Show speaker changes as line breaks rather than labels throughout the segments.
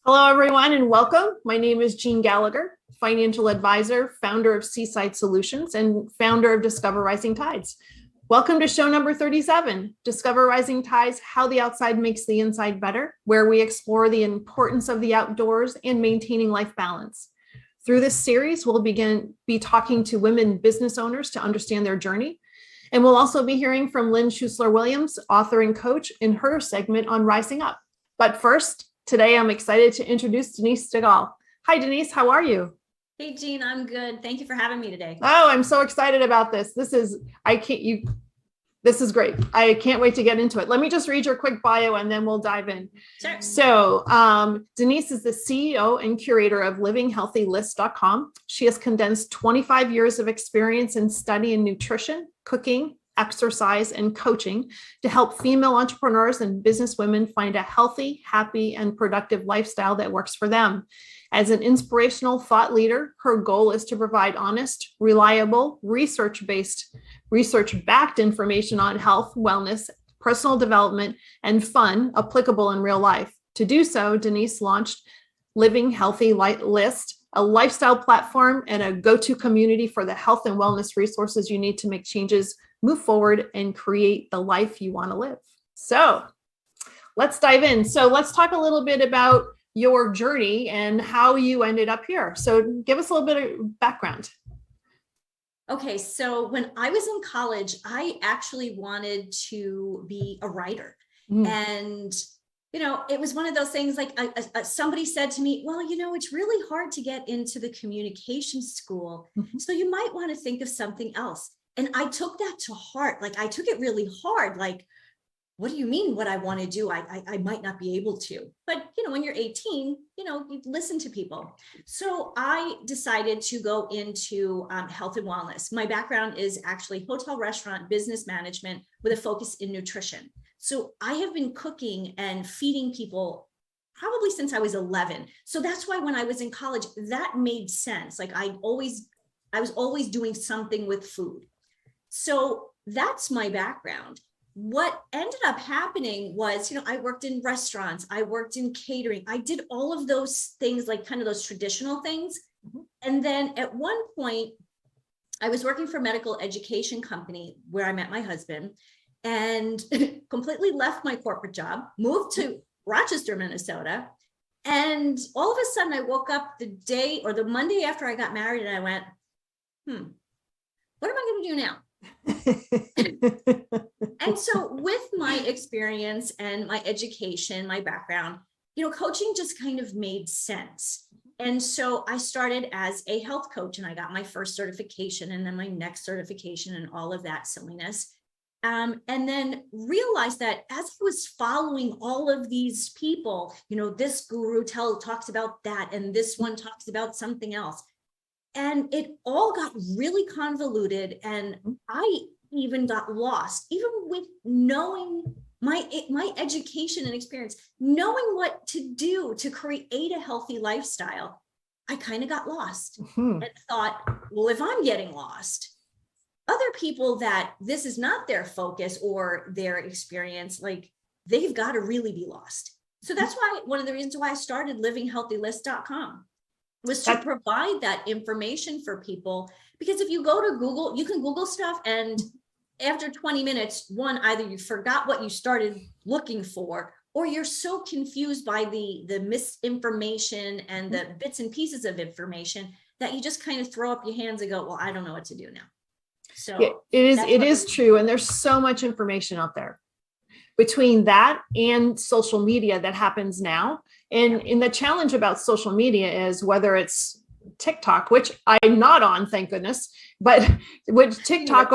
Hello, everyone, and welcome. My name is Jean Gallagher, financial advisor, founder of Seaside Solutions, and founder of Discover Rising Tides. Welcome to show number 37, Discover Rising Tides, How the Outside Makes the Inside Better, where we explore the importance of the outdoors and maintaining life balance. Through this series, we'll be talking to women business owners to understand their journey. And we'll also be hearing from Lynn Schuessler-Williams, author and coach, in her segment on Rising Up. But first, today, I'm excited to introduce Denise Stegall. Hi, Denise. How are you?
Hey, Jean. I'm good. Thank you for having me today.
Oh, I'm so excited about this. This is great. I can't wait to get into it. Let me just read your quick bio and then we'll dive in.
Sure.
So Denise is the CEO and curator of livinghealthylist.com. She has condensed 25 years of experience in studying nutrition, cooking, exercise, and coaching to help female entrepreneurs and businesswomen find a healthy, happy, and productive lifestyle that works for them. As an inspirational thought leader, her goal is to provide honest, reliable, research-backed information on health, wellness, personal development, and fun applicable in real life. To do so, Denise launched Living Healthy List, a lifestyle platform and a go-to community for the health and wellness resources you need to make changes, move forward, and create the life you want to live. So let's dive in. So let's talk a little bit about your journey and how you ended up here. So give us a little bit of background.
Okay, so when I was in college, I actually wanted to be a writer. And it was one of those things like somebody said to me, well, it's really hard to get into the communication school. So you might want to think of something else. And I took that to heart. Like I took it really hard. Like, what do you mean what I want to do? I might not be able to. But, when you're 18, you listen to people. So I decided to go into health and wellness. My background is actually hotel, restaurant, business management with a focus in nutrition. So I have been cooking and feeding people probably since I was 11. So that's why when I was in college, that made sense. Like I was always doing something with food. So that's my background. What ended up happening was, I worked in restaurants, I worked in catering. I did all of those things, like kind of those traditional things. And then at one point, I was working for a medical education company where I met my husband and completely left my corporate job, moved to Rochester, Minnesota. And all of a sudden I woke up the Monday after I got married and I went, what am I going to do now? And so with my experience and my education, my background, coaching just kind of made sense. And so I started as a health coach and I got my first certification and then my next certification and all of that silliness. And then realized that as I was following all of these people, this guru talks about that and this one talks about something else. And it all got really convoluted and I even got lost, even with knowing my education and experience, knowing what to do to create a healthy lifestyle. I kind of got lost and thought, well, if I'm getting lost, other people that this is not their focus or their experience, like they've got to really be lost. So that's why one of the reasons why I started livinghealthylist.com. was to provide that information for people. Because if you go to Google, you can Google stuff and after 20 minutes, either you forgot what you started looking for, or you're so confused by the misinformation and the bits and pieces of information that you just kind of throw up your hands and go, well, I don't know what to do now. So
yeah, it is true. And there's so much information out there between that and social media that happens now. And the challenge about social media is whether it's TikTok, which I'm not on, thank goodness, but with TikTok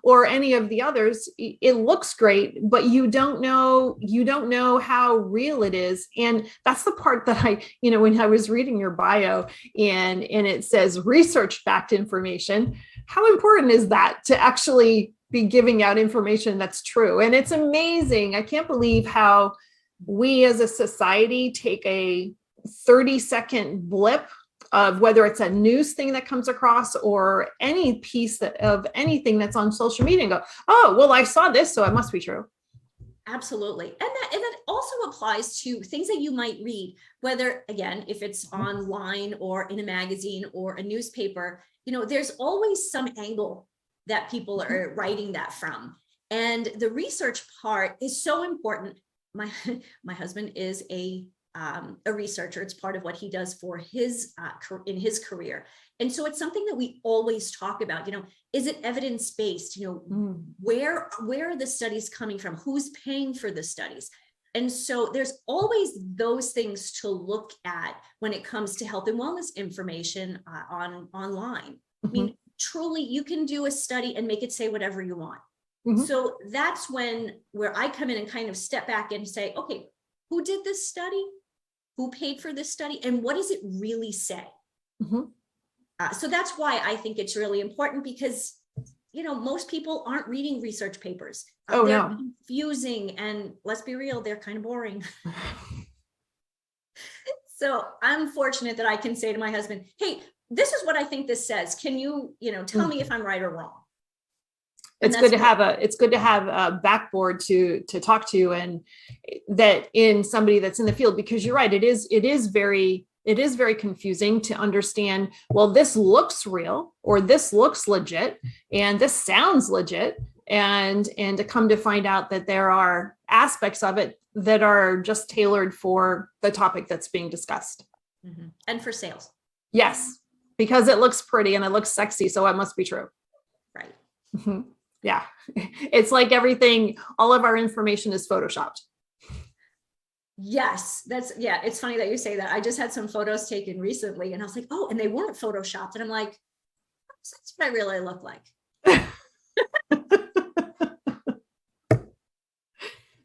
or any of the others, it looks great, but you don't know how real it is. And that's the part that when I was reading your bio and it says research-backed information, how important is that to actually be giving out information that's true? And it's amazing. I can't believe how we as a society take a 30-second blip of whether it's a news thing that comes across or any piece of anything that's on social media and go, oh, well, I saw this, so it must be true.
Absolutely. And that also applies to things that you might read, whether, again, if it's online or in a magazine or a newspaper, there's always some angle that people are writing that from. And the research part is so important. My husband is a researcher. It's part of what he does for in his career. And so it's something that we always talk about, is it evidence-based? Where are the studies coming from? Who's paying for the studies? And so there's always those things to look at when it comes to health and wellness information online. I mean, truly, you can do a study and make it say whatever you want. So that's where I come in and kind of step back and say, okay, who did this study? Who paid for this study? And what does it really say? So that's why I think it's really important, because, most people aren't reading research papers. They're confusing, and let's be real, they're kind of boring. So I'm fortunate that I can say to my husband, hey, this is what I think this says. Can you, tell me if I'm right or wrong?
It's good to have a backboard to talk to, and that in somebody that's in the field, because you're right. It is very confusing to understand, well, this looks real, or this looks legit, and this sounds legit. And to come to find out that there are aspects of it that are just tailored for the topic that's being discussed.
And for sales.
Yes, because it looks pretty and it looks sexy. So it must be true.
Right.
Yeah. It's like everything, all of our information is Photoshopped.
Yes, it's funny that you say that. I just had some photos taken recently and I was like, oh, and they weren't Photoshopped. And I'm like, that's what I really look like.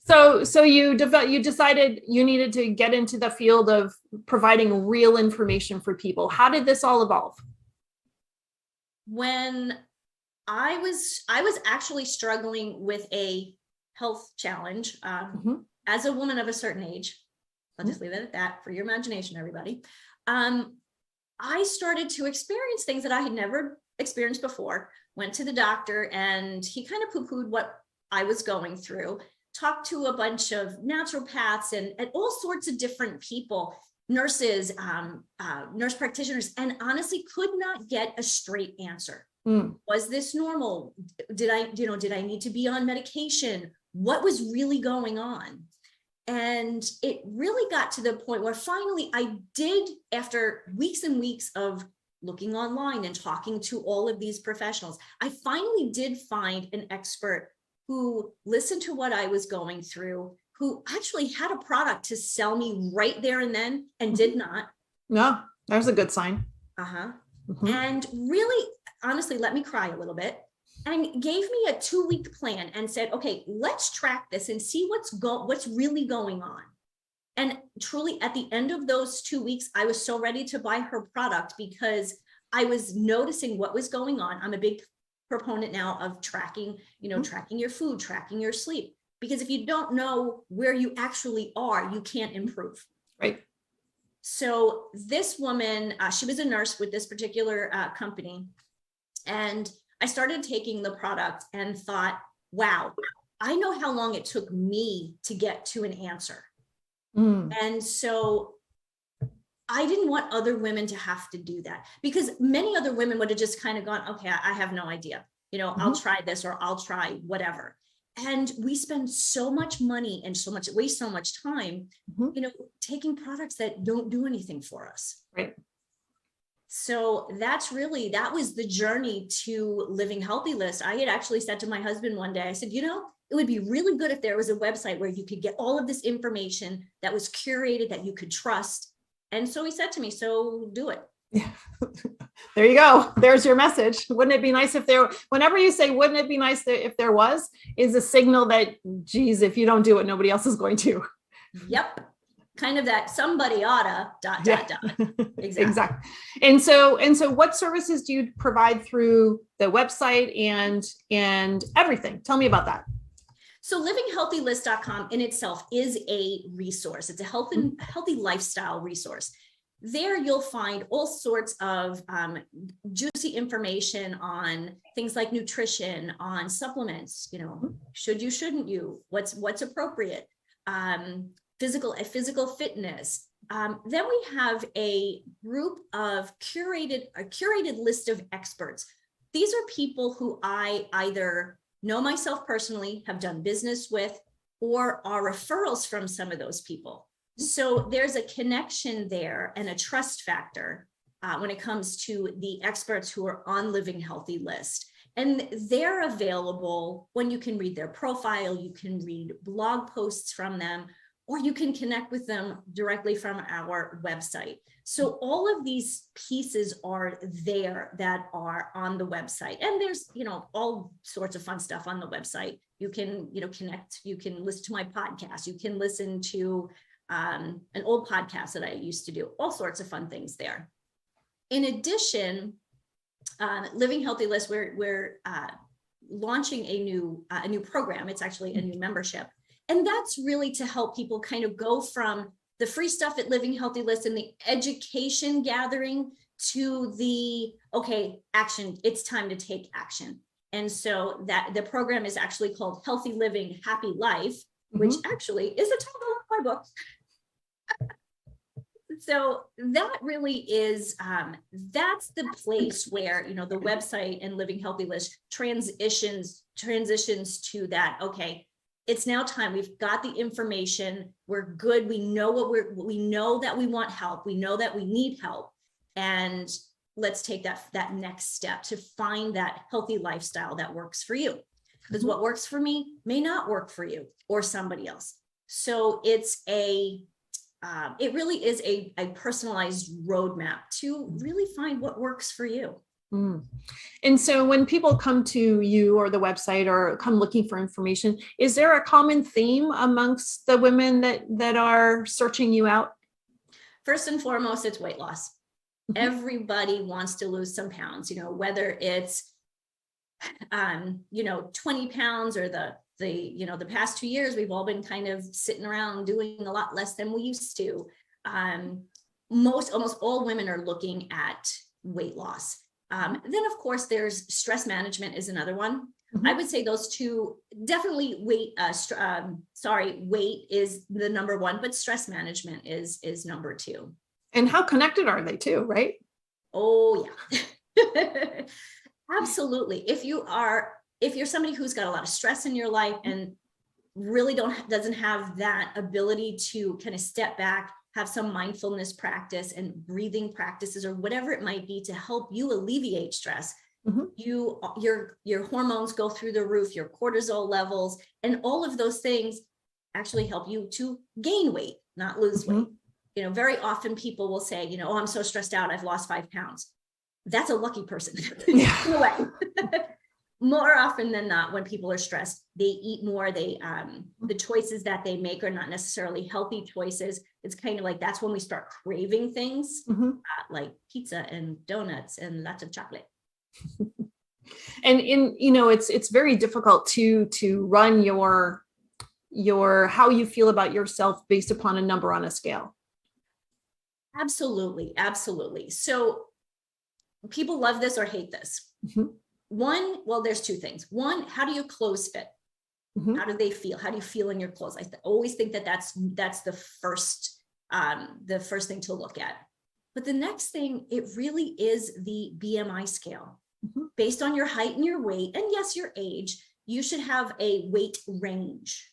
So you decided you needed to get into the field of providing real information for people. How did this all evolve?
When I was actually struggling with a health challenge as a woman of a certain age. I'll just leave it at that for your imagination, everybody. I started to experience things that I had never experienced before. Went to the doctor and he kind of poo-pooed what I was going through. Talked to a bunch of naturopaths and all sorts of different people, nurses, nurse practitioners, and honestly could not get a straight answer. Was this normal? Did I need to be on medication? What was really going on? And it really got to the point where finally I did, after weeks and weeks of looking online and talking to all of these professionals, I finally did find an expert who listened to what I was going through, who actually had a product to sell me right there and then, and did not.
No, there's a good sign.
And really, honestly, let me cry a little bit, and gave me a 2-week plan and said, okay, let's track this and see what's really going on. And truly, at the end of those 2 weeks, I was so ready to buy her product because I was noticing what was going on. I'm a big proponent now of tracking, tracking your food, tracking your sleep, because if you don't know where you actually are, you can't improve.
Right.
So this woman, she was a nurse with this particular company. And I started taking the product and thought, wow, I know how long it took me to get to an answer. And so I didn't want other women to have to do that, because many other women would have just kind of gone, okay, I have no idea. I'll try this, or I'll try whatever. And we spend so much money and waste so much time, taking products that don't do anything for us.
Right.
So that was the journey to Living Healthy List. I had actually said to my husband one day, I said, it would be really good if there was a website where you could get all of this information that was curated, that you could trust. And so he said to me, so do it.
Yeah. There you go. There's your message. Wouldn't it be nice if whenever you say, wouldn't it be nice if there was, is a signal that, geez, if you don't do it, nobody else is going to.
Yep. Kind of that somebody oughta ...
Exactly. And so what services do you provide through the website and everything? Tell me about that.
So livinghealthylist.com in itself is a resource. It's a healthy lifestyle resource. there you'll find all sorts of juicy information on things like nutrition, on supplements, should you, shouldn't you, what's appropriate, physical fitness. Then we have a group of curated list of experts. These are people who I either know myself personally, have done business with, or are referrals from some of those people. So there's a connection there and a trust factor when it comes to the experts who are on Living Healthy list. And they're available when you can read their profile, you can read blog posts from them, or you can connect with them directly from our website. So all of these pieces are there that are on the website. And there's, all sorts of fun stuff on the website. You can, connect, you can listen to my podcast, you can listen to an old podcast that I used to do, all sorts of fun things there. In addition, Living Healthy List, we're launching a new program. It's actually a new membership. And that's really to help people kind of go from the free stuff at Living Healthy List and the education gathering to the, okay, action, it's time to take action. And so that the program is actually called Healthy Living, Happy Life, which actually is a title of my book. So that really is, that's the place where, the website and Living Healthy List transitions to that, okay, it's now time. We've got the information. We're good. We know we know that we want help. We know that we need help. And let's take that next step to find that healthy lifestyle that works for you. Because what works for me may not work for you or somebody else. So it really is a personalized roadmap to really find what works for you.
And so when people come to you or the website or come looking for information, is there a common theme amongst the women that are searching you out?
First and foremost, it's weight loss. Everybody wants to lose some pounds, whether it's, 20 pounds or the past 2 years, we've all been kind of sitting around doing a lot less than we used to. Almost all women are looking at weight loss. Then of course there's stress management is another one. I would say those two, definitely weight is the number one, but stress management is number two.
And how connected are they too, right?
Oh yeah. Absolutely. If you're somebody who's got a lot of stress in your life and really doesn't have that ability to kind of step back, have some mindfulness practice and breathing practices or whatever it might be to help you alleviate stress, your hormones go through the roof, your cortisol levels, and all of those things actually help you to gain weight, not lose weight. Very often people will say, oh, I'm so stressed out, I've lost 5 pounds. That's a lucky person. In a way. More often than not, when people are stressed, they eat more. The choices that they make are not necessarily healthy choices. It's kind of like that's when we start craving things like pizza and donuts and lots of chocolate.
And it's very difficult to run your how you feel about yourself based upon a number on a scale.
Absolutely, absolutely. So people love this or hate this. One, well, there's two things. One, how do your clothes fit? How do they feel? How do you feel in your clothes? I always think that's the first thing to look at. But the next thing, it really is the BMI scale. Based on your height and your weight, and yes, your age, you should have a weight range.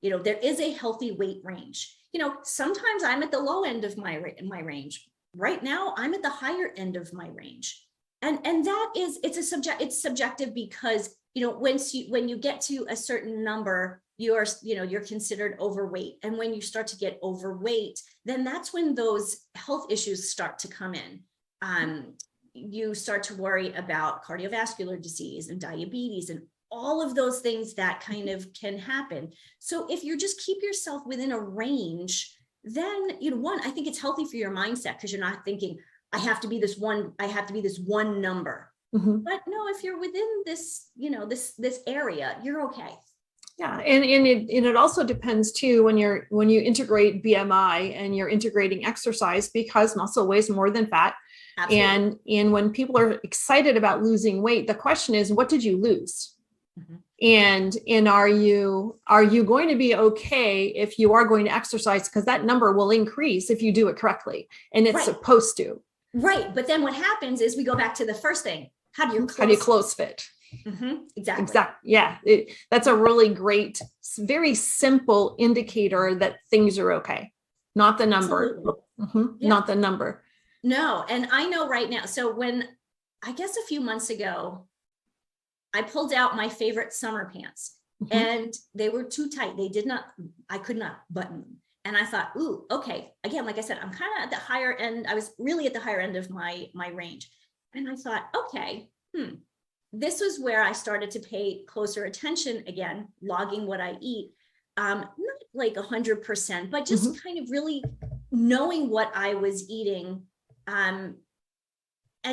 There is a healthy weight range. Sometimes I'm at the low end of my range. Right now, I'm at the higher end of my range. And that is, it's subjective because, when you get to a certain number, you're considered overweight. And when you start to get overweight, then that's when those health issues start to come in. You start to worry about cardiovascular disease and diabetes and all of those things that kind of can happen. So if you just keep yourself within a range, then, I think it's healthy for your mindset because you're not thinking, I have to be this one number. But no, if you're within this, this area, you're okay.
Yeah. And it also depends too, when you integrate BMI and you're integrating exercise, because muscle weighs more than fat.
Absolutely.
And when people are excited about losing weight, the question is, what did you lose?
Mhm.
And are you going to be okay if you are going to exercise? Because that number will increase if you do it correctly, and it's
Right.
supposed to.
Right. But then what happens is we go back to the first thing. How do your
clothes fit?
Exactly.
Yeah. That's a really great, very simple indicator that things are okay. Not the number.
Yeah.
Not the number.
No. And I know right now. So when, I guess a few months ago, I pulled out my favorite summer pants and they were too tight. I could not button them. And I thought, ooh, okay. Again, like I said, I'm kind of at the higher end. I was really at the higher end of my range. And I thought, okay, this was where I started to pay closer attention again, logging what I eat. Not like 100%, but just kind of really knowing what I was eating. And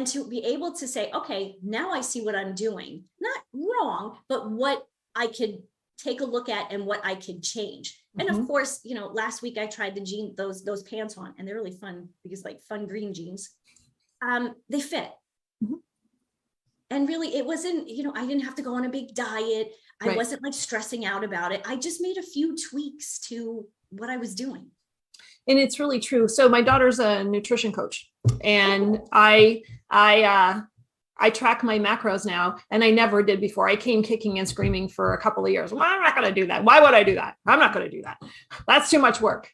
to be able to say, okay, now I see what I'm doing, not wrong, but what I could take a look at and what I could change. And of course, last week I tried those pants on, and they're really fun because like fun green jeans. They fit. And really it wasn't, I didn't have to go on a big diet. I wasn't like stressing out about it. I just made a few tweaks to what I was doing.
And it's really true. So my daughter's a nutrition coach, and I track my macros now, and I never did before. I came kicking and screaming for a couple of years. Well, I'm not going to do that. Why would I do that? I'm not going to do that. That's too much work.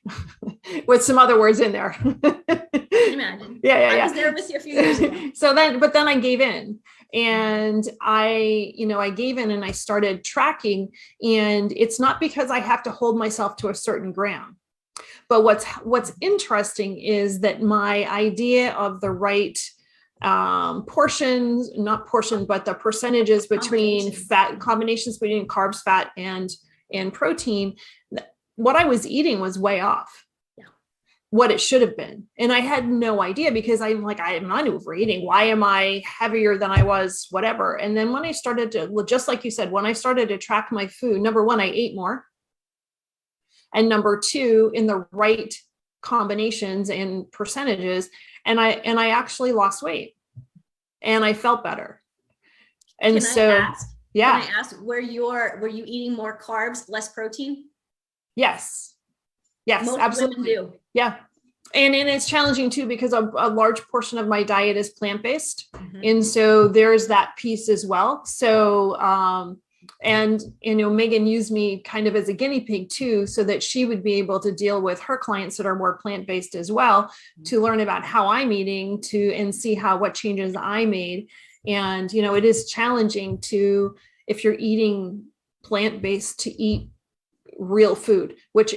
With some other words in there.
Imagine.
Yeah.
I was there with you a few years ago.
But then I gave in, and I gave in and I started tracking. And it's not because I have to hold myself to a certain gram. But what's interesting is that my idea of the right portions, not portion, but the percentages between fat, combinations between carbs, fat, and protein, what I was eating was way off what it should have been. And I had no idea, because I'm like, I'm not overeating. Why am I heavier than I was, whatever? And then when I started to, just like you said, when I started to track my food, number one, I ate more. And number two, in the right combinations and percentages, and I actually lost weight, and I felt better. And
Can I ask, were you eating more carbs, less protein?
Yes, most absolutely.
Women do.
Yeah. And it's challenging too, because a large portion of my diet is plant-based. And so there's that piece as well. So, and Megan used me kind of as a guinea pig too, so that she would be able to deal with her clients that are more plant-based as well, to learn about how I'm eating and see what changes I made. And, it is challenging if you're eating plant-based, to eat real food, which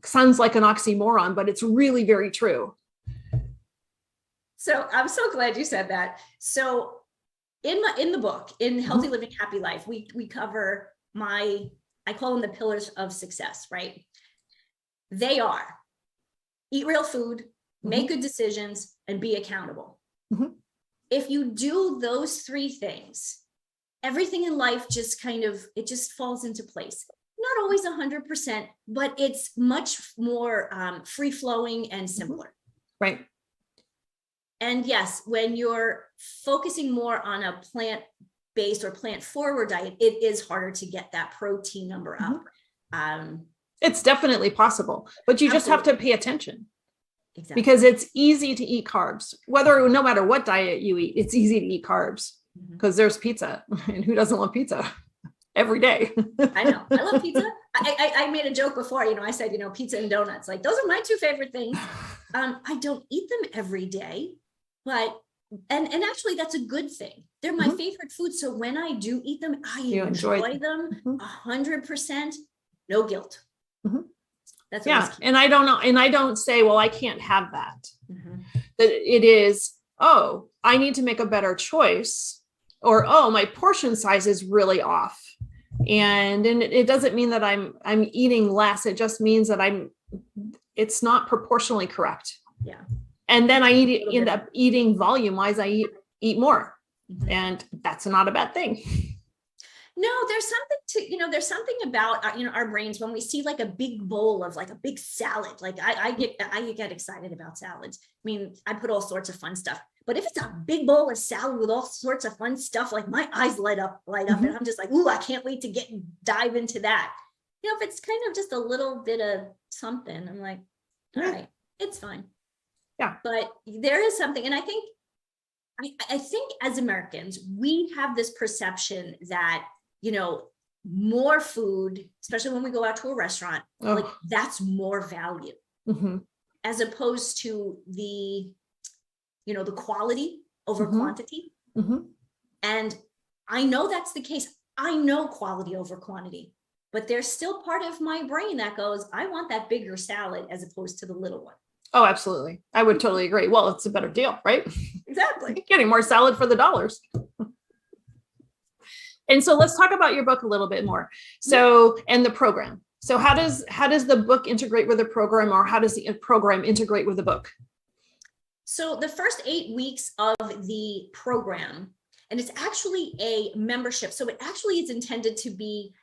sounds like an oxymoron, but it's really very true.
So I'm so glad you said that. So in the book, in Healthy Living, Happy Life, we cover I call them the pillars of success, right? They are: eat real food, make good decisions, and be accountable. If you do those three things, everything in life just falls into place. Not always 100%, but it's much more free-flowing and simpler.
Right.
And yes, when you're focusing more on a plant-based or plant-forward diet, it is harder to get that protein number up.
It's definitely possible, but you just have to pay attention.
Exactly.
Because it's easy to eat carbs. No matter what diet you eat, it's easy to eat carbs, because there's pizza, and who doesn't love pizza? Every day.
I know. I love pizza. I made a joke before, I said, pizza and donuts, like those are my two favorite things. I don't eat them every day, but, and actually that's a good thing. They're my favorite food. So when I do eat them, I enjoy them 100%, no guilt. That's
and I don't know. And I don't say, well, I can't have that. That it is, oh, I need to make a better choice, or, oh, my portion size is really off. And it doesn't mean that I'm eating less. It just means that it's not proportionally correct.
Yeah.
And then I end up eating volume wise. I eat more, and that's not a bad thing.
No, there's something about, our brains when we see like a big bowl of like a big salad, like I get excited about salads. I mean, I put all sorts of fun stuff, but if it's a big bowl of salad with all sorts of fun stuff, like my eyes light up
Mm-hmm.
and I'm just like, ooh, I can't wait to dive into that. If it's kind of just a little bit of something, I'm like, all right, it's fine.
Yeah.
But there is something, and I think as Americans, we have this perception that, more food, especially when we go out to a restaurant, like that's more value,
Mm-hmm.
as opposed to the quality over
Mm-hmm.
quantity.
Mm-hmm.
And I know that's the case. I know quality over quantity, but there's still part of my brain that goes, I want that bigger salad as opposed to the little one.
Oh, absolutely. I would totally agree. Well, it's a better deal, right?
Exactly.
Getting more salad for the dollars. And so let's talk about your book a little bit more. So, and the program. So how does the book integrate with the program, or how does the program integrate with the book?
So the first 8 weeks of the program, and it's actually a membership. So it actually is intended to be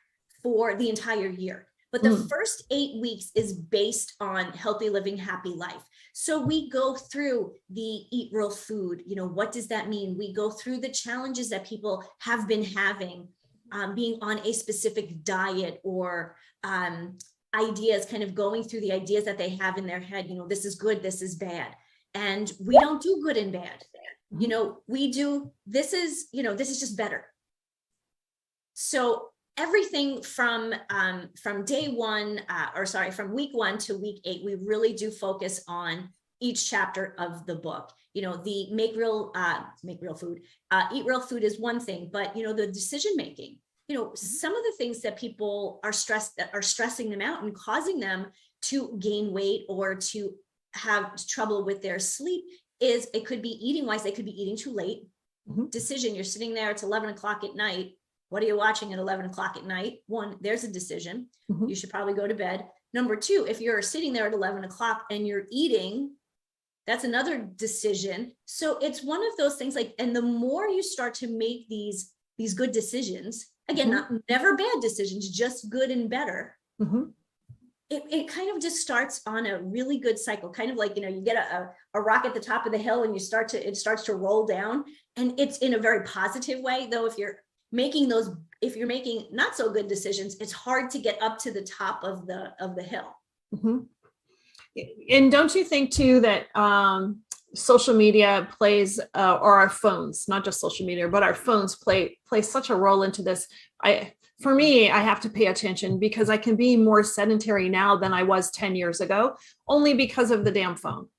for the entire year. But the first 8 weeks is based on healthy living, happy life. So we go through the eat real food. What does that mean? We go through the challenges that people have been having, being on a specific diet, or ideas, kind of going through the ideas that they have in their head. This is good, this is bad. And we don't do good and bad. We do, this is just better. So everything from day one, from week 1 to week 8, we really do focus on each chapter of the book. The make real food, eat real food is one thing, but the decision making, some of the things that people are stressing them out and causing them to gain weight or to have trouble with their sleep is, it could be eating wise. They could be eating too late. Decision. You're sitting there, it's 11 o'clock at night. What are you watching at 11 o'clock at night? One, there's a decision. You should probably go to bed. Number 2, if you're sitting there at 11 o'clock and you're eating, that's another decision. So it's one of those things, like, and the more you start to make these good decisions, again, never bad decisions, just good and better. It kind of just starts on a really good cycle, kind of like, you get a rock at the top of the hill and it starts to roll down, and it's in a very positive way. Though if you're making not so good decisions, it's hard to get up to the top of the hill.
And don't you think too that social media plays, or our phones, not just social media, but our phones play such a role into this? For me, I have to pay attention because I can be more sedentary now than I was 10 years ago, only because of the damn phone.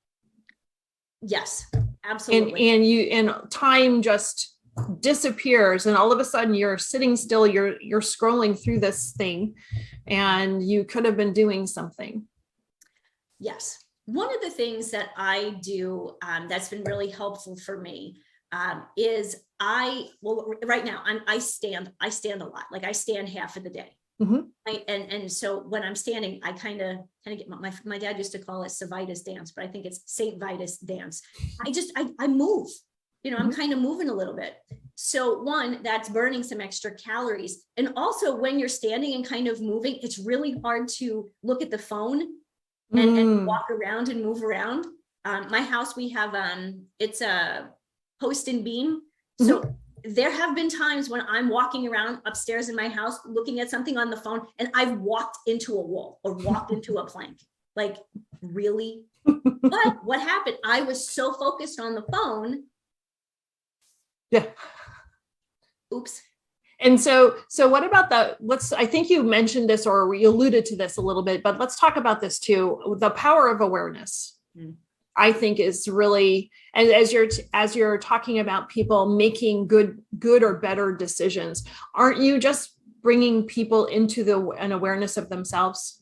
Yes, absolutely.
And time just disappears, and all of a sudden you're sitting still, you're scrolling through this thing, and you could have been doing something.
Yes. One of the things that I do that's been really helpful for me is right now I stand a lot. Like I stand half of the day. And so when I'm standing, I kind of get my dad used to call it Savitas dance, but I think it's Saint Vitus dance. I move, I'm kind of moving a little bit. So one, that's burning some extra calories. And also when you're standing and kind of moving, it's really hard to look at the phone and walk around and move around. My house, we have, it's a post and beam. So there have been times when I'm walking around upstairs in my house, looking at something on the phone, and I've walked into a wall or walked into a plank. Like, really? But what happened? I was so focused on the phone.
Yeah.
Oops.
And so what about I think you mentioned this, or you alluded to this a little bit, but let's talk about this too. The power of awareness, I think, is really, and as you're talking about people making good or better decisions, aren't you just bringing people into an awareness of themselves?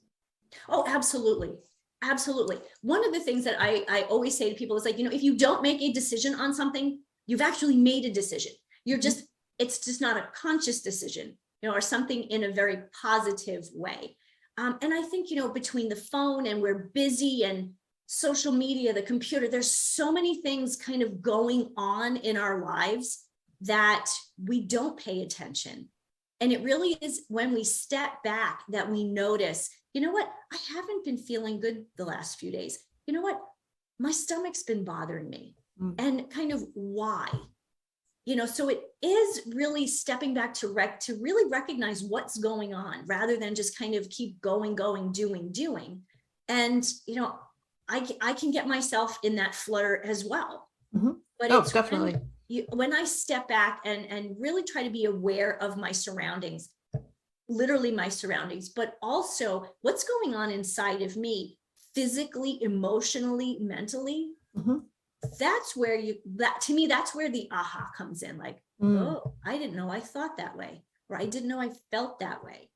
Oh, absolutely. Absolutely. One of the things that I always say to people is, like, if you don't make a decision on something, you've actually made a decision. It's just not a conscious decision, or something in a very positive way. And I think, between the phone, and we're busy, and social media, the computer, there's so many things kind of going on in our lives that we don't pay attention. And it really is when we step back that we notice, you know what, I haven't been feeling good the last few days. You know what, my stomach's been bothering me. And kind of why. So it is really stepping back to really recognize what's going on rather than just kind of keep going, doing. And, I can get myself in that flutter as well. But it's
definitely.
When I step back and really try to be aware of my surroundings, literally my surroundings, but also what's going on inside of me, physically, emotionally, mentally, that's where to me, that's where the aha comes in. Like, oh, I didn't know I thought that way, or I didn't know I felt that way.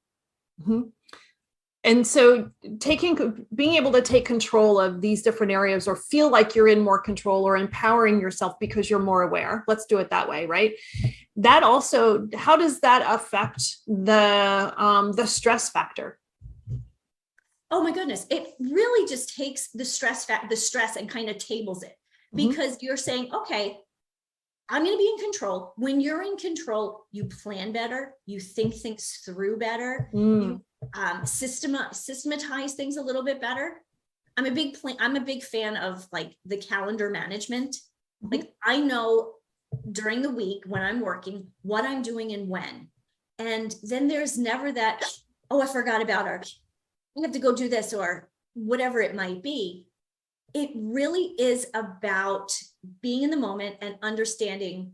And so being able to take control of these different areas, or feel like you're in more control, or empowering yourself because you're more aware. Let's do it that way, right? That also, how does that affect the stress factor?
Oh my goodness. It really just takes the stress and kind of tables it, because you're saying, okay, I'm going to be in control. When you're in control, you plan better, you think things through better, you systematize things a little bit better. I'm a big fan of like the calendar management. Like, I know during the week when I'm working, what I'm doing and when. And then there's never that, oh, I forgot about her, I have to go do this, or whatever it might be. It really is about being in the moment and understanding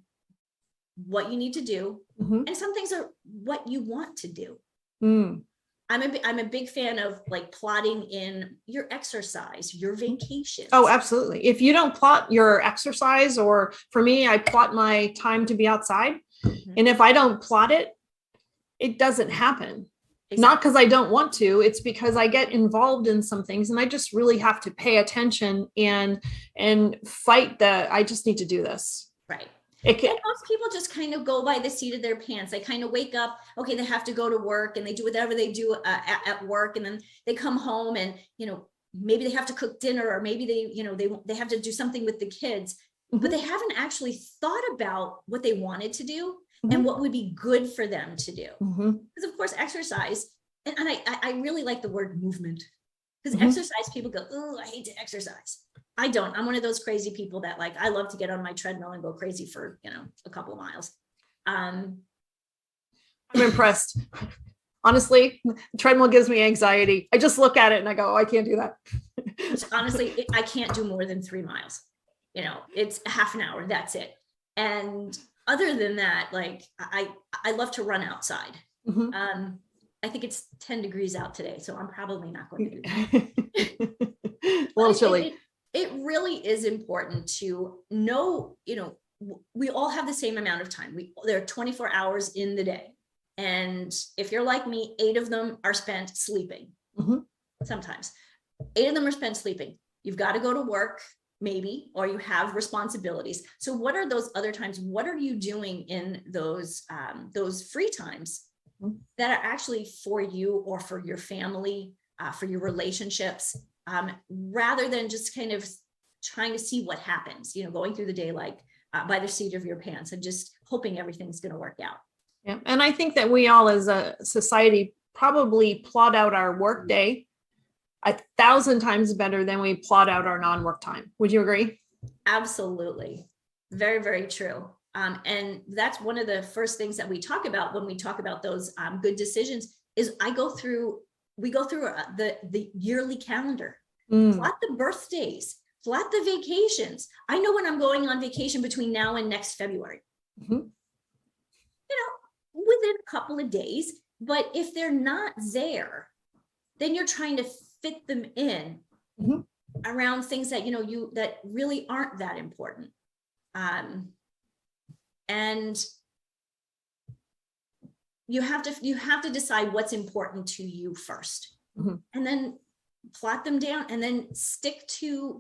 what you need to do. And some things are what you want to do. I'm a big fan of like plotting in your exercise, your vacation.
Oh, absolutely. If you don't plot your exercise, or for me, I plot my time to be outside. And if I don't plot it, it doesn't happen. Exactly. Not because I don't want to, it's because I get involved in some things and I just really have to pay attention and fight I just need to do this.
Right. And most people just kind of go by the seat of their pants. They kind of wake up, okay, they have to go to work, and they do whatever they do at work. And then they come home and, maybe they have to cook dinner, or maybe they have to do something with the kids, but they haven't actually thought about what they wanted to do and what would be good for them to do. Because of course, exercise, and I really like the word movement, because exercise, people go, oh, I hate to exercise. I don't. I'm one of those crazy people that I love to get on my treadmill and go crazy for, a couple of miles. I'm impressed.
Honestly, the treadmill gives me anxiety. I just look at it and I go, oh, I can't do that.
Honestly, I can't do more than 3 miles. It's half an hour. That's it. And other than that, I love to run outside. I think it's 10 degrees out today, so I'm probably not going to do that.
A little chilly.
It really is important to know, we all have the same amount of time. There are 24 hours in the day. And if you're like me, 8 of them are spent sleeping. Sometimes 8 of them are spent sleeping. You've got to go to work, maybe, or you have responsibilities. So what are those other times? What are you doing in those free times that are actually for you or for your family, for your relationships? Rather than just kind of trying to see what happens, going through the day, by the seat of your pants and just hoping everything's going to work out.
Yeah. And I think that we all as a society probably plot out our work day 1,000 times better than we plot out our non-work time. Would you agree?
Absolutely. Very, very true. And that's one of the first things that we talk about when we talk about those good decisions is we go through the yearly calendar, plot the birthdays, plot the vacations. I know when I'm going on vacation between now and next February, within a couple of days, but if they're not there, then you're trying to fit them in around things that, that really aren't that important. And you have to decide what's important to you first, and then plot them down, and then stick to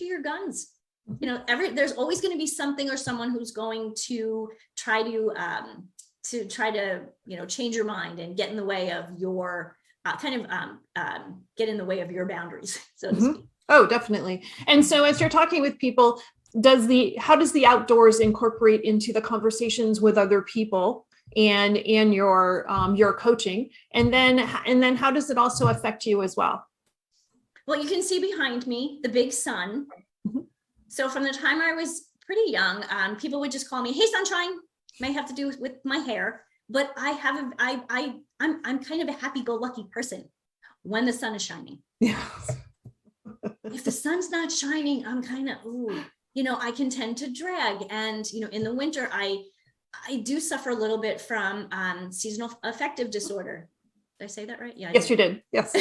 your guns. There's always going to be something or someone who's going to try to change your mind and get in the way of your get in the way of your boundaries, so to speak.
Oh, definitely. And so as you're talking with people, how does the outdoors incorporate into the conversations with other people? and your coaching, and then how does it also affect you as well?
Well, you can see behind me the big sun.
Mhm.
So from the time I was pretty young, people would just call me, "Hey, sunshine." May have to do with my hair, but I'm kind of a happy-go-lucky person when the sun is shining.
Yeah.
If the sun's not shining, I'm kind of, I can tend to drag. And, in the winter, I do suffer a little bit from seasonal affective disorder. Did I say that right? Yeah.
Yes, you did. Yes.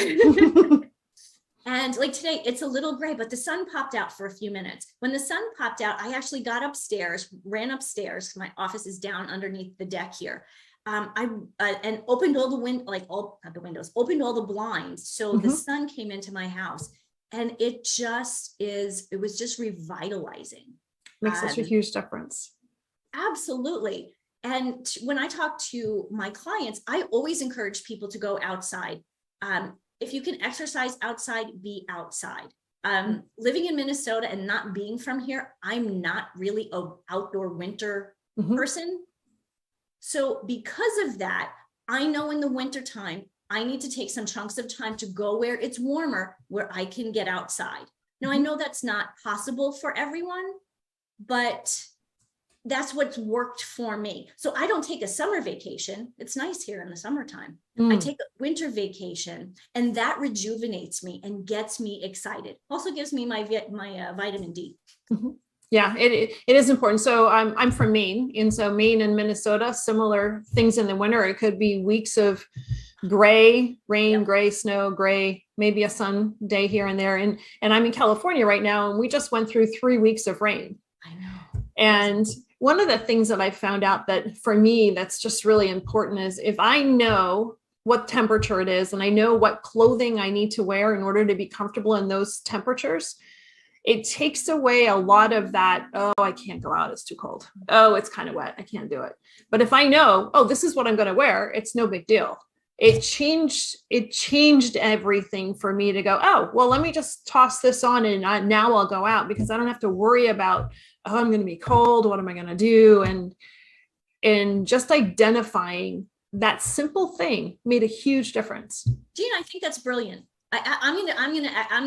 And like today, it's a little gray, but the sun popped out for a few minutes. When the sun popped out, I actually got upstairs, ran upstairs. My office is down underneath the deck here. And opened all the windows, opened all the blinds. So the sun came into my house, and it was just revitalizing.
Makes such a huge difference.
Absolutely. And when I talk to my clients, I always encourage people to go outside. If you can exercise outside, be outside. Living in Minnesota and not being from here, I'm not really an outdoor winter person. So because of that, I know in the wintertime, I need to take some chunks of time to go where it's warmer, where I can get outside. Now, I know that's not possible for everyone, but that's what's worked for me. So I don't take a summer vacation. It's nice here in the summertime. I take a winter vacation, and that rejuvenates me and gets me excited. Also gives me my vitamin D.
Yeah, it is important. So I'm from Maine, and so Maine and Minnesota, similar things in the winter. It could be weeks of gray, rain, gray, snow, gray, maybe a sun day here and there. And I'm in California right now, and we just went through 3 weeks of rain.
I know.
And one of the things that I found out that for me, that's just really important is if I know what temperature it is and I know what clothing I need to wear in order to be comfortable in those temperatures, it takes away a lot of that, oh, I can't go out, it's too cold. Oh, it's kind of wet, I can't do it. But if I know, oh, this is what I'm going to wear, it's no big deal. It changed everything for me to go, oh, well, let me just toss this on and now I'll go out, because I don't have to worry about, oh, I'm going to be cold. What am I going to do? And just identifying that simple thing made a huge difference.
Gina, I think that's brilliant. I'm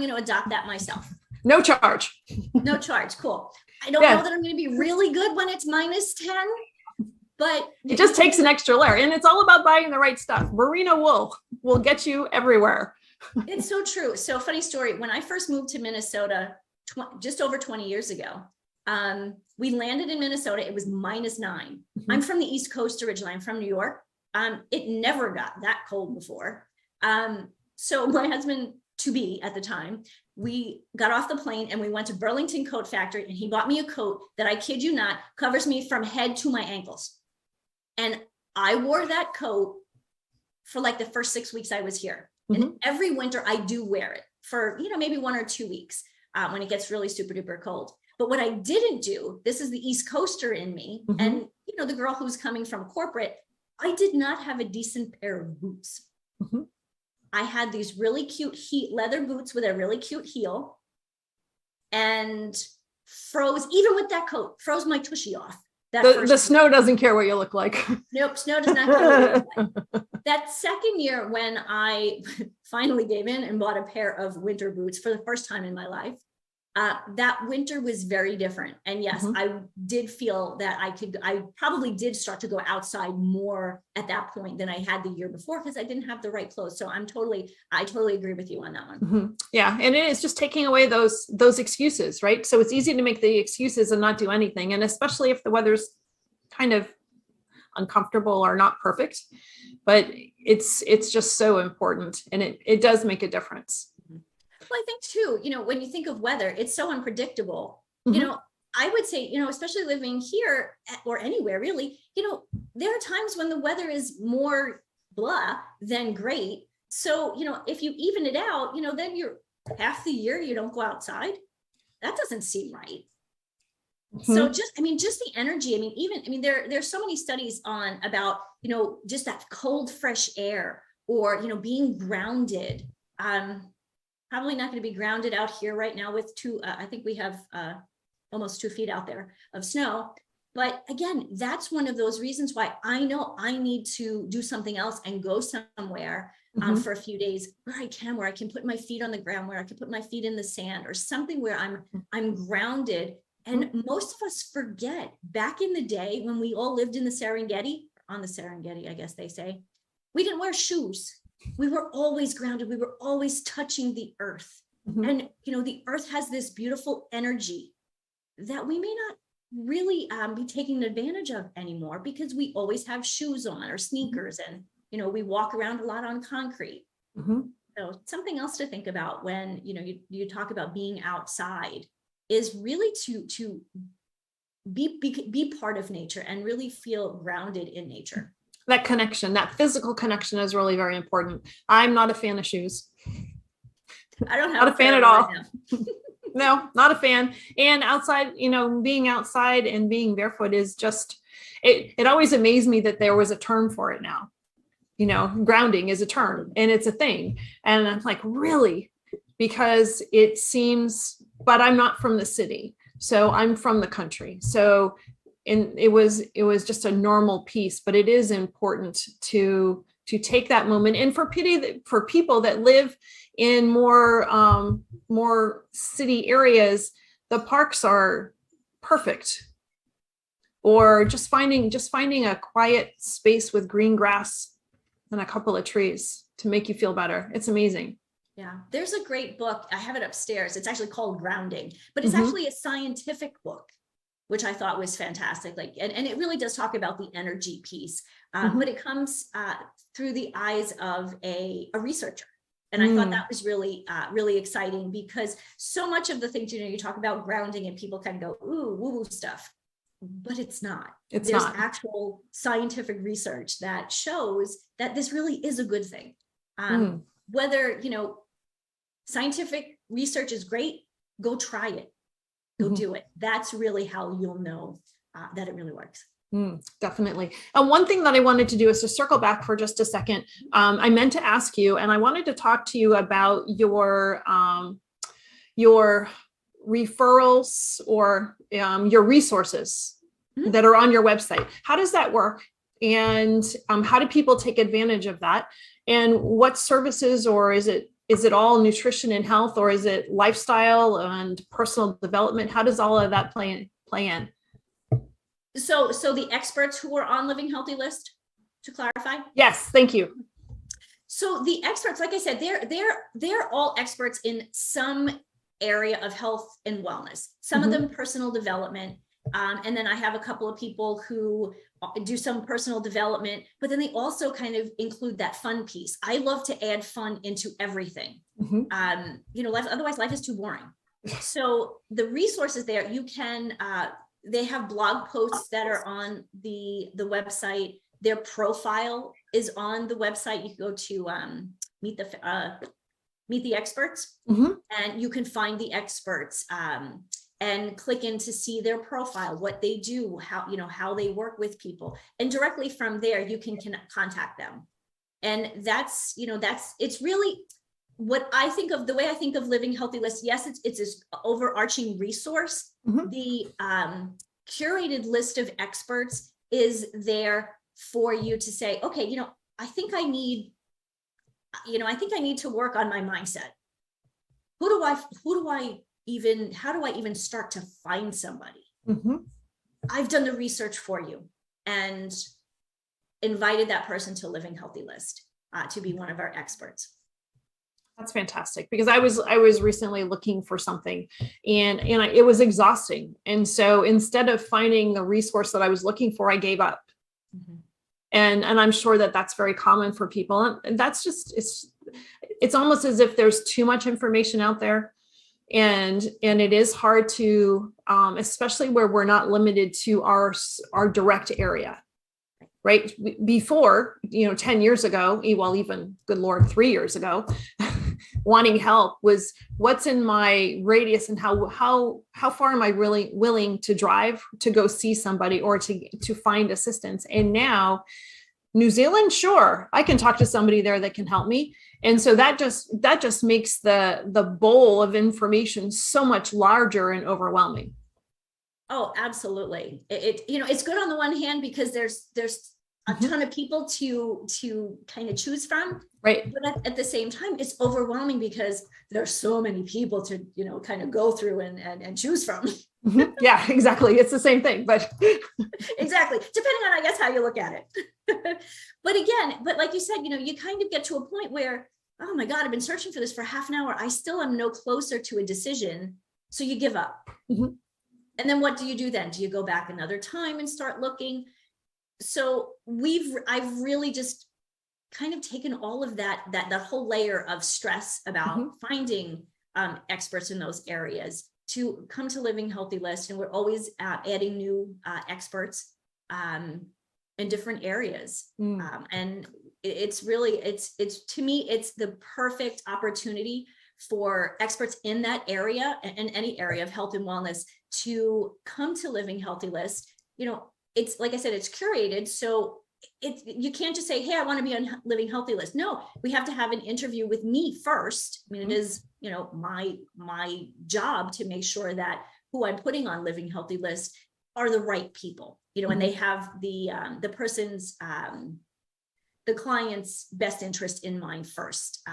gonna adopt that myself.
No charge.
No charge. Cool. I don't know that I'm going to be really good when it's -10, but
it just takes an extra layer, and it's all about buying the right stuff. Merino wool will get you everywhere.
It's so true. So funny story. When I first moved to Minnesota just over 20 years ago, we landed in Minnesota. It was -9. I'm from the East Coast originally. I'm from New York. It never got that cold before. So my husband to be at the time, we got off the plane and we went to Burlington Coat Factory, and he bought me a coat that, I kid you not, covers me from head to my ankles. And I wore that coat for like the first 6 weeks I was here. And every winter I do wear it for, maybe 1 or 2 weeks when it gets really super duper cold. But what I didn't do, this is the East Coaster in me, and the girl who's coming from corporate, I did not have a decent pair of boots. I had these really cute leather boots with a really cute heel, and froze, even with that coat, froze my tushy off.
The snow doesn't care what you look like.
Nope, snow does not care what you look like. That second year, when I finally gave in and bought a pair of winter boots for the first time in my life, that winter was very different. And yes, I did feel that I probably did start to go outside more at that point than I had the year before, because I didn't have the right clothes. So I totally agree with you on that one.
Yeah. And it is just taking away those excuses, right? So it's easy to make the excuses and not do anything. And especially if the weather's kind of uncomfortable or not perfect, but it's just so important, and it does make a difference.
Well, I think too, when you think of weather, it's so unpredictable. I would say, especially living here or anywhere really, there are times when the weather is more blah than great. So, if you even it out, then you're half the year you don't go outside. That doesn't seem right. So just the energy. There's so many studies about, just that cold, fresh air, or, being grounded. Probably not going to be grounded out here right now with I think we have almost 2 feet out there of snow, But again, that's one of those reasons why I know I need to do something else and go somewhere for a few days where I can put my feet on the ground, where I can put my feet in the sand, or something where I'm grounded. And most of us forget, back in the day when we all lived in the Serengeti, I guess they say, we didn't wear shoes. We were always grounded. We were always touching the earth. And, the earth has this beautiful energy that we may not really be taking advantage of anymore, because we always have shoes on or sneakers, and, we walk around a lot on concrete. So something else to think about when, you talk about being outside is really to be part of nature and really feel grounded in nature.
That connection, that physical connection is really very important. I'm not a fan of shoes.
I don't have
not a fan at all. No, not a fan. And outside, being outside and being barefoot is just, it always amazed me that there was a term for it now. Grounding is a term and it's a thing. And I'm like, really? Because it seems, but I'm not from the city. So I'm from the country. So it was just a normal piece, but it is important to take that moment. And for people that live in more city areas, the parks are perfect. Or just finding a quiet space with green grass and a couple of trees to make you feel better. It's amazing.
Yeah, there's a great book. I have it upstairs. It's actually called Grounding, but it's actually a scientific book, which I thought was fantastic. And it really does talk about the energy piece, but it comes through the eyes of a researcher. And I thought that was really, really exciting, because so much of the things, you talk about grounding and people kind of go, ooh, woo-woo stuff, but it's not. There's actual scientific research that shows that this really is a good thing. Whether, scientific research is great, go try it, go do it. That's really how you'll know that it really works.
Definitely. And one thing that I wanted to do is to circle back for just a second. I meant to ask you, and I wanted to talk to you about your referrals or your resources that are on your website. How does that work? And how do people take advantage of that? And what services, or is it all nutrition and health, or is it lifestyle and personal development? How does all of that play in?
So the experts who are on Living Healthy List, to clarify?
Yes, thank you.
So the experts, like I said, they're all experts in some area of health and wellness, some of them personal development. And then I have a couple of people who do some personal development, but then they also kind of include that fun piece. I love to add fun into everything. Otherwise life is too boring. So the resources there, you can, they have blog posts that are on the website. Their profile is on the website. You can go to Meet the Experts, and you can find the experts and click in to see their profile, what they do, how they work with people, and directly from there you can contact them. And it's really what I think of, the way I think of Living Healthy List. Yes, it's this overarching resource. The curated list of experts is there for you to say, okay, I think I need to work on my mindset. How do I even start to find somebody? I've done the research for you and invited that person to Living Healthy List to be one of our experts.
That's fantastic, because I was recently looking for something and it was exhausting. And so instead of finding the resource that I was looking for, I gave up. And I'm sure that that's very common for people. And that's just, it's almost as if there's too much information out there. And it is hard to, especially where we're not limited to our direct area, right? Before, 10 years ago, well, even, good Lord, 3 years ago, wanting help was what's in my radius and how far am I really willing to drive to go see somebody or to find assistance. And now New Zealand, sure, I can talk to somebody there that can help me. And so that just makes the bowl of information so much larger and overwhelming.
Oh, absolutely. It's good on the one hand because there's a ton of people to kind of choose from.
Right.
But at the same time, it's overwhelming because there's so many people to, kind of go through and choose from.
Yeah, exactly. It's the same thing, but
exactly. Depending on, I guess, how you look at it. But like you said, you kind of get to a point where, oh my God, I've been searching for this for half an hour. I still am no closer to a decision. So you give up. Mm-hmm. And then what do you do then? Do you go back another time and start looking? So I've really just kind of taken all of that whole layer of stress about finding experts in those areas to come to Living Healthy List. And we're always adding new experts in different areas. And it's really, it's to me, it's the perfect opportunity for experts in that area and in any area of health and wellness to come to Living Healthy List. It's like I said, it's curated. So you can't just say, hey, I want to be on Living Healthy List. No, we have to have an interview with me first. I mean, it is, my job to make sure that who I'm putting on Living Healthy List are the right people, and they have the person's, the client's best interest in mind first.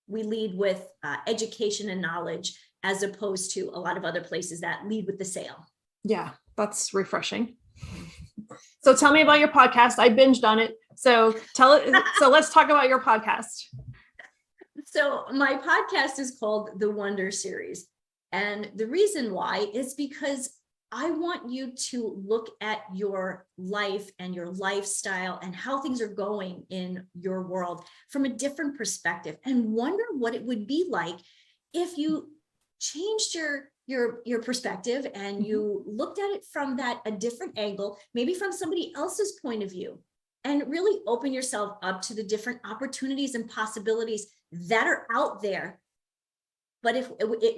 We lead with education and knowledge, as opposed to a lot of other places that lead with the sale.
Yeah, that's refreshing. So tell me about your podcast. I binged on it. So let's talk about your podcast.
So my podcast is called The Wonder Series. And the reason why is because I want you to look at your life and your lifestyle and how things are going in your world from a different perspective and wonder what it would be like if you changed your perspective and you looked at it from a different angle, maybe from somebody else's point of view, and really open yourself up to the different opportunities and possibilities that are out there. But if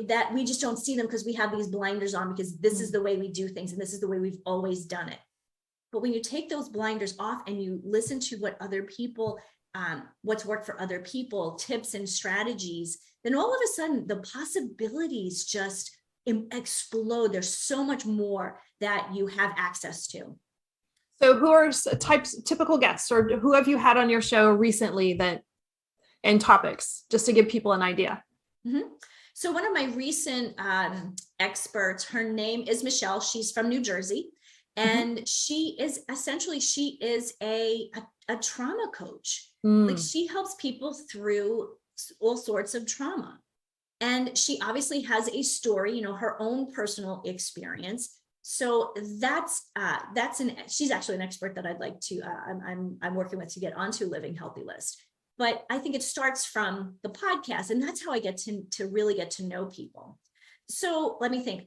that we just don't see them because we have these blinders on, because this is the way we do things and this is the way we've always done it. But when you take those blinders off and you listen to what other people, what's worked for other people, tips and strategies, then all of a sudden the possibilities just explode. There's so much more that you have access to.
So who are typical guests, or who have you had on your show recently and topics, just to give people an idea?
Mm-hmm. So one of my recent experts, her name is Michelle. She's from New Jersey, and she is a trauma coach. Like, she helps people through all sorts of trauma. And she obviously has a story, her own personal experience. So she's actually an expert that I'd like to, I'm working with to get onto Living Healthy List. But I think it starts from the podcast, and that's how I get to really get to know people. So let me think.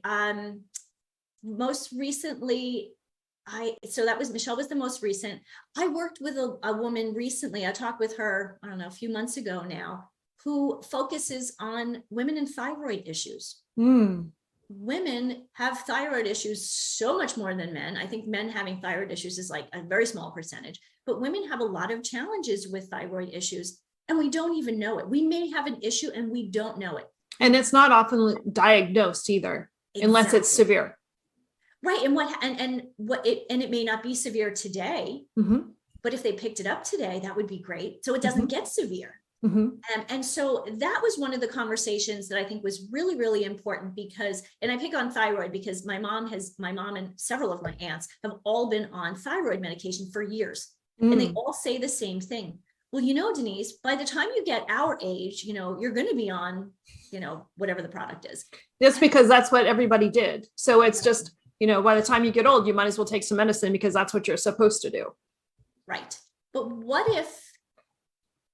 Most recently, Michelle was the most recent. I worked with a woman recently. I talked with her, I don't know, a few months ago now, who focuses on women and thyroid issues. Women have thyroid issues so much more than men. I think men having thyroid issues is like a very small percentage, but women have a lot of challenges with thyroid issues, and we don't even know it. We may have an issue and we don't know it.
And it's not often diagnosed either, unless it's severe.
Right. And it may not be severe today, but if they picked it up today, that would be great. So it doesn't get severe. And so that was one of the conversations that I think was really, really important, because, and I pick on thyroid because my mom and several of my aunts have all been on thyroid medication for years. And they all say the same thing. Well, Denise, by the time you get our age, you're going to be on, whatever the product is.
Just because that's what everybody did. So it's just, by the time you get old, you might as well take some medicine because that's what you're supposed to do. Right.
But what if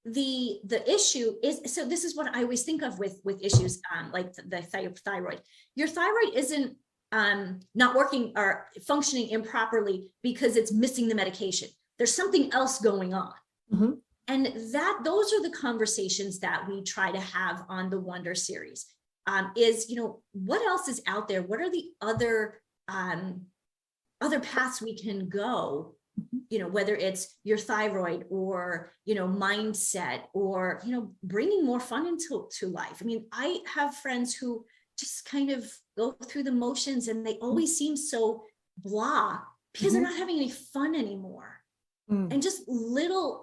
the issue is, so this is what I always think of with issues like the thyroid. Your thyroid isn't not working or functioning improperly because it's missing the medication. There's something else going on. And those are the conversations that we try to have on the Wonder Series. Is, what else is out there? What are the other paths we can go? Whether it's your thyroid or, mindset or, bringing more fun into life. I mean, I have friends who, just kind of go through the motions, and they always seem so blah because they're not having any fun anymore. And just little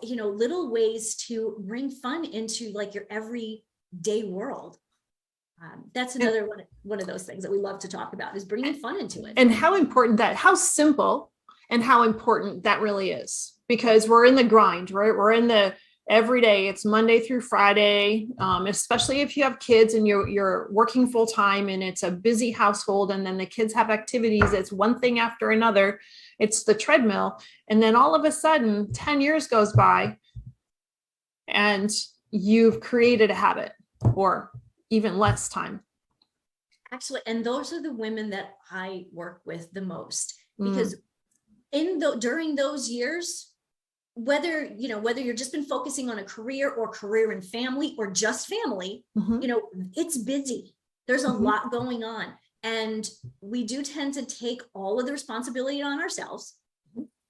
ways to bring fun into like your everyday world. That's another one of those things that we love to talk about, is bringing fun into it.
And how simple and how important that really is, because we're in the grind, right? We're in the every day. It's Monday through Friday, especially if you have kids and you're working full time and it's a busy household, and then the kids have activities. It's one thing after another. It's the treadmill. And then all of a sudden 10 years goes by and you've created a habit, or even less time.
Actually, and those are the women that I work with the most, because during those years, whether you're just been focusing on a career or career and family or just family, it's busy. There's a lot going on. And we do tend to take all of the responsibility on ourselves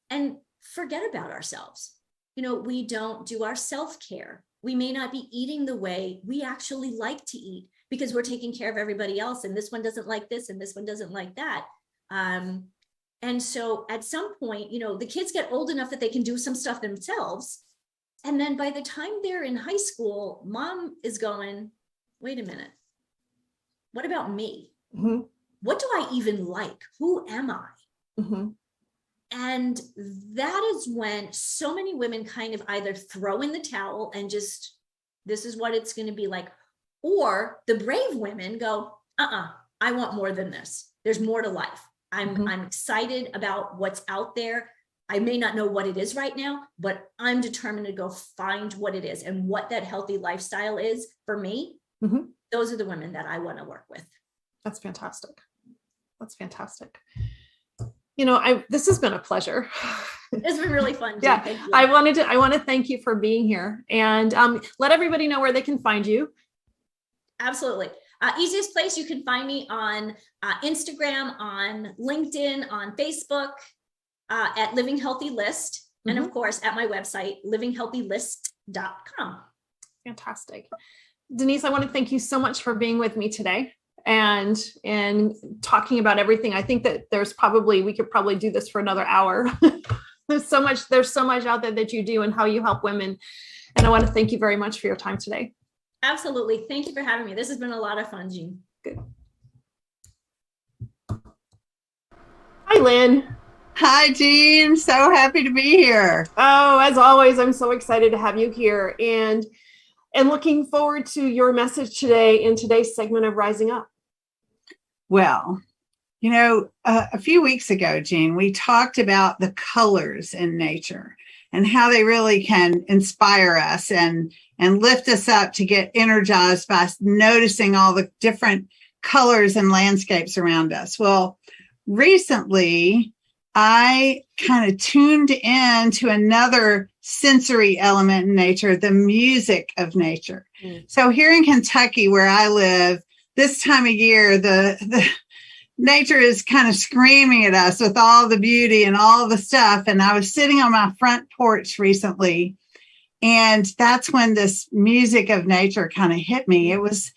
and forget about ourselves. We don't do our self-care. We may not be eating the way we actually like to eat because we're taking care of everybody else. And this one doesn't like this, and this one doesn't like that. And so at some point, the kids get old enough that they can do some stuff themselves. And then by the time they're in high school, mom is going, wait a minute, what about me? What do I even like? Who am I? And that is when so many women kind of either throw in the towel and just, this is what it's going to be like. Or the brave women go, I want more than this. There's more to life. I'm excited about what's out there. I may not know what it is right now, but I'm determined to go find what it is and what that healthy lifestyle is for me. Those are the women that I want to work with.
That's fantastic. That's fantastic. This has been a pleasure.
It's been really fun.
Yeah. I want to thank you for being here, and let everybody know where they can find you. Absolutely.
Easiest place, you can find me on Instagram, on LinkedIn, on Facebook, at Living Healthy List. And of course, at my website, livinghealthylist.com.
Fantastic. Denise, I want to thank you so much for being with me today and talking about everything. I think that we could probably do this for another hour. There's so much out there that you do and how you help women. And I want to thank you very much for your time today.
Absolutely. Thank you for having me. This has been a lot of fun, Jean.
Good. Hi, Lynn.
Hi, Jean. So happy to be here.
Oh, as always, I'm so excited to have you here and looking forward to your message today in today's segment of Rising Up.
Well, a few weeks ago, Jean, we talked about the colors in nature and how they really can inspire us and lift us up to get energized by noticing all the different colors and landscapes around us. Well, recently, I kind of tuned in to another sensory element in nature, the music of nature. So here in Kentucky, where I live, this time of year, the nature is kind of screaming at us with all the beauty and all the stuff. And I was sitting on my front porch recently, and that's when this music of nature kind of hit me. It was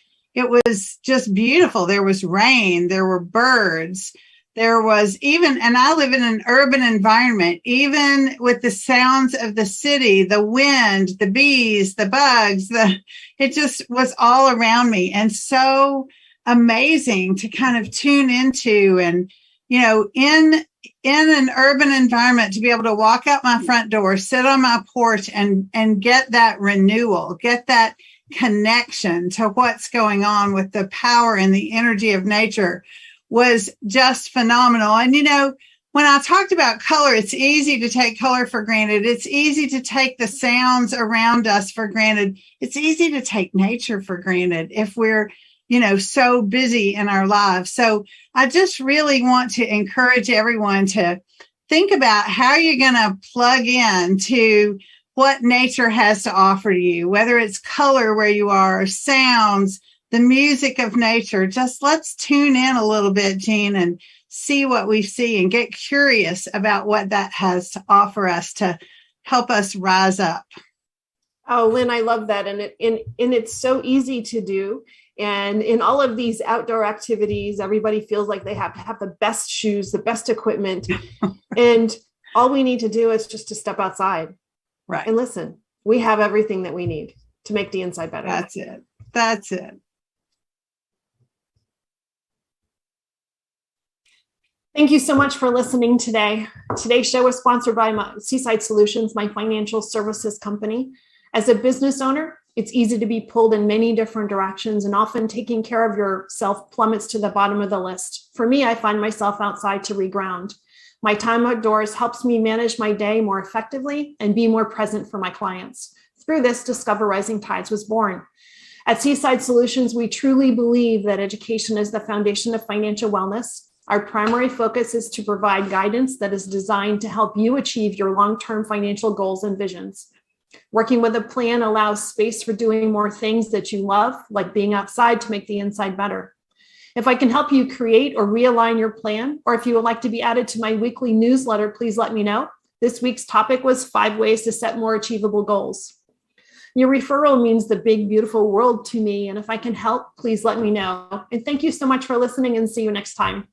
just beautiful. There was rain, there were birds, there was and I live in an urban environment, even with the sounds of the city, the wind, the bees, the bugs, it just was all around me. And so amazing to kind of tune into, and, in an urban environment, to be able to walk out my front door, sit on my porch and get that renewal, get that connection to what's going on with the power and the energy of nature was just phenomenal. And, when I talked about color, it's easy to take color for granted. It's easy to take the sounds around us for granted. It's easy to take nature for granted if we're, so busy in our lives. So I just really want to encourage everyone to think about how you're going to plug in to what nature has to offer you, whether it's color where you are, sounds, the music of nature. Just let's tune in a little bit, Jean, and see what we see and get curious about what that has to offer us to help us rise up.
Oh, Lynn, I love that. And it's so easy to do. And in all of these outdoor activities, everybody feels like they have to have the best shoes, the best equipment. And all we need to do is just to step outside.
Right.
And listen, we have everything that we need to make the inside better.
That's it. That's it.
Thank you so much for listening today. Today's show was sponsored by Seaside Solutions, my financial services company. As a business owner, it's easy to be pulled in many different directions, and often taking care of yourself plummets to the bottom of the list. For me, I find myself outside to reground. My time outdoors helps me manage my day more effectively and be more present for my clients. Through this, Discover Rising Tides was born. At Seaside Solutions, we truly believe that education is the foundation of financial wellness. Our primary focus is to provide guidance that is designed to help you achieve your long-term financial goals and visions. Working with a plan allows space for doing more things that you love, like being outside to make the inside better. If I can help you create or realign your plan, or if you would like to be added to my weekly newsletter, please let me know. This week's topic was 5 ways to set more achievable goals. Your referral means the big, beautiful world to me, and if I can help, please let me know. And thank you so much for listening, and see you next time.